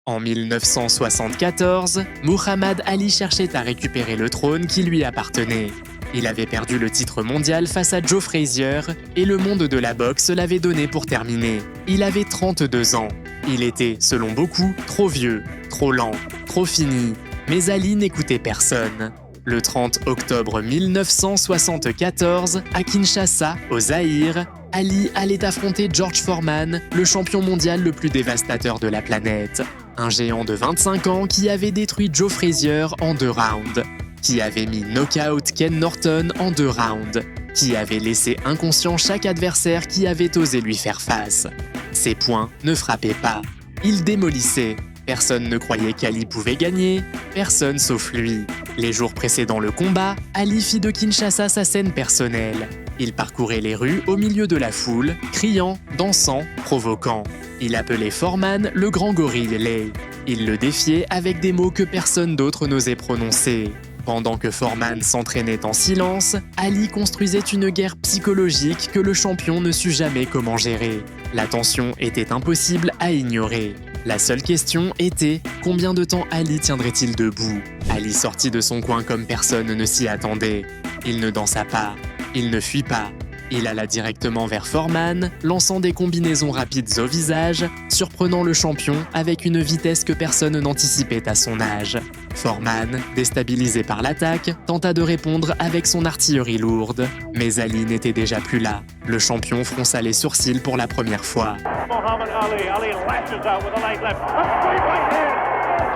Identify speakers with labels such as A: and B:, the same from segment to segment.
A: En 1974, Muhammad Ali cherchait à récupérer le trône qui lui appartenait. Il avait perdu le titre mondial face à Joe Frazier et le monde de la boxe l'avait donné pour terminer. Il avait 32 ans. Il était, selon beaucoup, trop vieux, trop lent, trop fini. Mais Ali n'écoutait personne. Le 30 octobre 1974, à Kinshasa, au Zaïre, Ali allait affronter George Foreman, le champion mondial le plus dévastateur de la planète. Un géant de 25 ans qui avait détruit Joe Frazier en 2 rounds, qui avait mis knockout Ken Norton en 2 rounds, qui avait laissé inconscient chaque adversaire qui avait osé lui faire face. Ses poings ne frappaient pas. Il démolissait. Personne ne croyait qu'Ali pouvait gagner, personne sauf lui. Les jours précédant le combat, Ali fit de Kinshasa sa scène personnelle. Il parcourait les rues au milieu de la foule, criant, dansant, provoquant. Il appelait Foreman le grand gorille laid. Il le défiait avec des mots que personne d'autre n'osait prononcer. Pendant que Foreman s'entraînait en silence, Ali construisait une guerre psychologique que le champion ne sut jamais comment gérer. La tension était impossible à ignorer. La seule question était combien de temps Ali tiendrait-il debout. Ali sortit de son coin comme personne ne s'y attendait. Il ne dansa pas, il ne fuit pas. Il alla directement vers Foreman, lançant des combinaisons rapides au visage, surprenant le champion avec une vitesse que personne n'anticipait à son âge. Foreman, déstabilisé par l'attaque, tenta de répondre avec son artillerie lourde. Mais Ali n'était déjà plus là. Le champion fronça les sourcils pour la première fois.
B: Muhammad Ali. Ali lashes out with a light left. A straight right hand.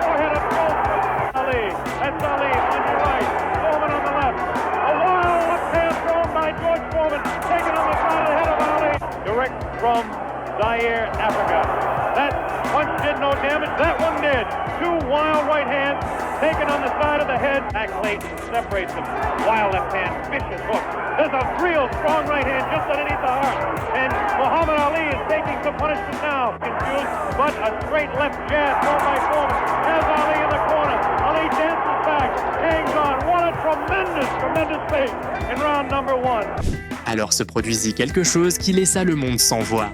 B: Forehead of Ali. That's Ali on your right. Foreman on the left. A wild left hand thrown by George Foreman. Taken on the side of the head of Ali. Direct from Zaire, Africa. That punch did no damage. That one did. 2 wild right hands taken on the side of the head. Back late separates them. Wild left hand, vicious hook. There's a real strong right hand just underneath the heart. And Muhammad Ali is taking some punishment now. Confused, but a straight left jab thrown by Foreman. Has Ali in the corner. Ali dances back, hangs on. What a tremendous pace in round number 1.
A: Alors se produisit quelque chose qui laissa le monde sans voix.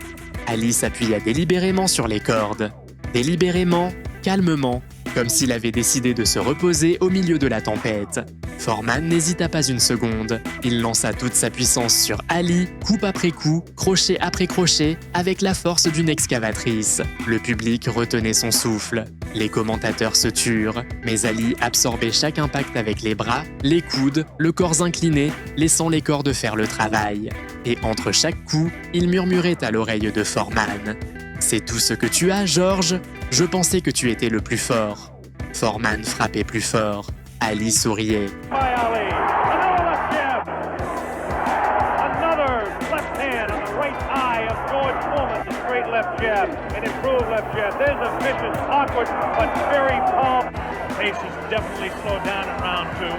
A: Ali s'appuya délibérément sur les cordes. Délibérément, calmement, comme s'il avait décidé de se reposer au milieu de la tempête. Foreman n'hésita pas une seconde. Il lança toute sa puissance sur Ali, coup après coup, crochet après crochet, avec la force d'une excavatrice. Le public retenait son souffle. Les commentateurs se turent, mais Ali absorbait chaque impact avec les bras, les coudes, le corps incliné, laissant les cordes faire le travail. Et entre chaque coup, il murmurait à l'oreille de Foreman. « C'est tout ce que tu as, George ? Je pensais que tu étais le plus fort. » Foreman frappait plus fort. Ali souriait.
B: By Ali. Another left jab. Another left hand on the right eye of George Foreman. A straight left jab. An improved left jab. There's a vicious, awkward, but very calm. Pace is definitely slowed down in round 2.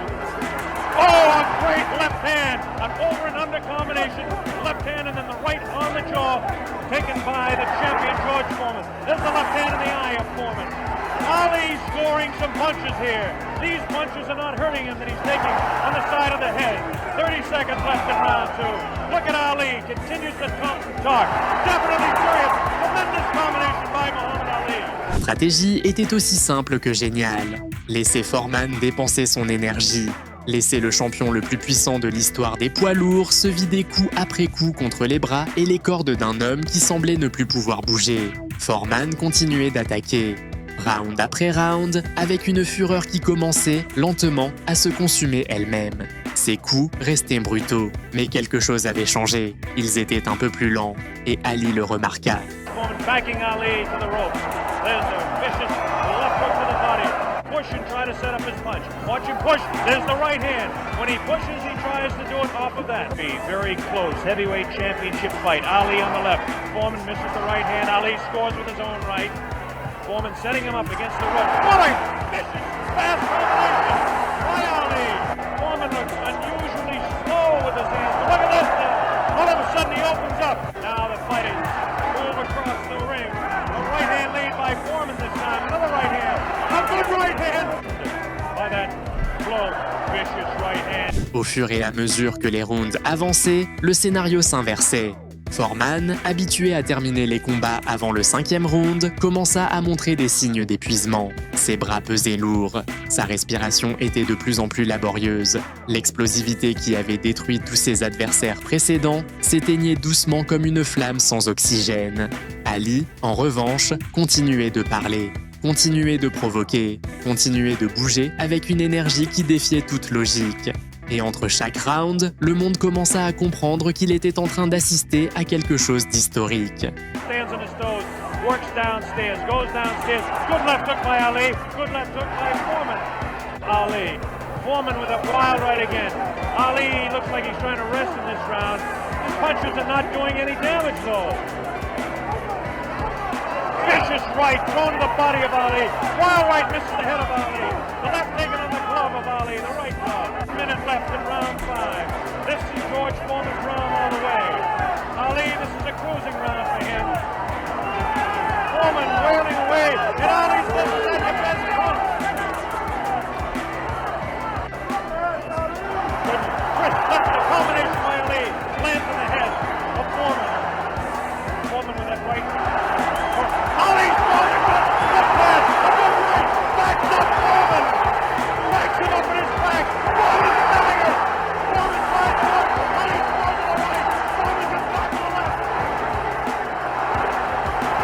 B: Oh, a great left hand. An over and under combination. Left hand and then the right on the jaw. Taken by the champion George Foreman. There's the left hand in the eye of Foreman. Ali scoring some punches here. These punches are not hurting him that he's taking on the side of the head. 30 seconds left in round 2. Look at Ali. Continues to talk. Definitely furious. Tremendous combination by Muhammad Ali.
A: La stratégie était aussi simple que géniale. Laisser Foreman dépenser son énergie. Laisser le champion le plus puissant de l'histoire des poids lourds se vider coup après coup contre les bras et les cordes d'un homme qui semblait ne plus pouvoir bouger. Foreman continuait d'attaquer. Round après round, avec une fureur qui commençait, lentement, à se consumer elle-même. Ses coups restaient brutaux, mais quelque chose avait changé. Ils étaient un peu plus lents, et Ali le remarqua.
B: Foreman backing Ali to the rope. There's a vicious left hook to the body. Push and try to set up his punch. Watch him push. There's the right hand. When he pushes, he tries to do it off of that. Be very close. Heavyweight championship fight. Ali on the left. Foreman misses the right hand. Ali scores with his own right. Foreman setting him up against the rope. What a vicious, fast combination by Ali. Foreman looks unusually slow with his hands. But look at this now. All of a sudden he opens up. Now the fight is move across the ring. A right hand lead by Foreman this time. Another right hand. A good right hand. By that slow, vicious right hand.
A: Au fur et à mesure que les rounds avançaient, le scénario s'inversait. Foreman, habitué à terminer les combats avant le 5e round, commença à montrer des signes d'épuisement. Ses bras pesaient lourd, sa respiration était de plus en plus laborieuse. L'explosivité qui avait détruit tous ses adversaires précédents s'éteignait doucement comme une flamme sans oxygène. Ali, en revanche, continuait de parler, continuait de provoquer, continuait de bouger avec une énergie qui défiait toute logique. Et entre chaque round, le monde commença à comprendre qu'il était en train d'assister à quelque chose d'historique.
B: Stands on his toes, works downstairs, goes downstairs. Good left hook by Ali. Good left hook by Foreman. Ali. Foreman with a wild right again. Ali looks like he's trying to rest in this round. His punches are not doing any damage though. Vicious right thrown to the body of Ali. Wild right misses the head of Ali. The left taken on the glove of Ali. The right glove. Minute left in round 5. This is George Foreman's round all the way. Ali, this is a cruising round for him. Foreman wailing away, and Ali still is at the best punch. Twist left, the combination by Ali lands in the head of Foreman. Foreman with that right. Ali throwing a good pass, a good right, backs up Foreman. Backs him up in his back. Foreman's selling it. Foreman tries to look. Ali throws to the right. Foreman gets back to the left.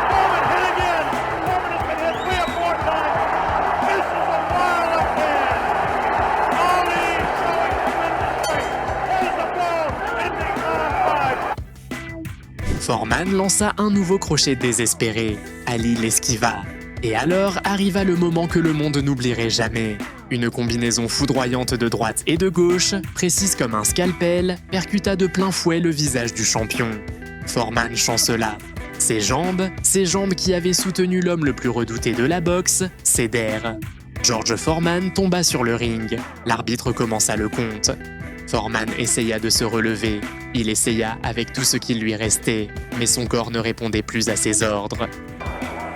B: Foreman hit again. Foreman has been hit 3 or 4 times. This is a wild left hand. Ali showing tremendous strength. There's the ball. Ending round 5.
A: Foreman lança un nouveau crochet désespéré. Ali l'esquiva. Et alors arriva le moment que le monde n'oublierait jamais. Une combinaison foudroyante de droite et de gauche, précise comme un scalpel, percuta de plein fouet le visage du champion. Foreman chancela. Ses jambes qui avaient soutenu l'homme le plus redouté de la boxe, cédèrent. George Foreman tomba sur le ring. L'arbitre commença le compte. Foreman essaya de se relever. Il essaya avec tout ce qui lui restait, mais son corps ne répondait plus à ses ordres.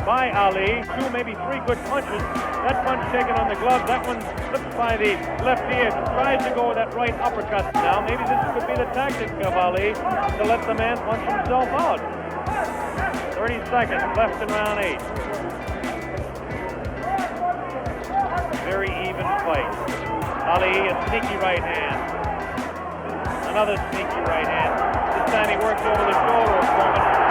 B: By Ali, 2, maybe 3 good punches. That punch taken on the glove, that one slipped by the left ear. Tries to go with that right uppercut now. Maybe this could be the tactic of Ali to let the man punch himself out. 30 seconds left in round 8. Very even fight. Ali, a sneaky right hand. Another sneaky right hand. This time he works over the shoulder of Foreman.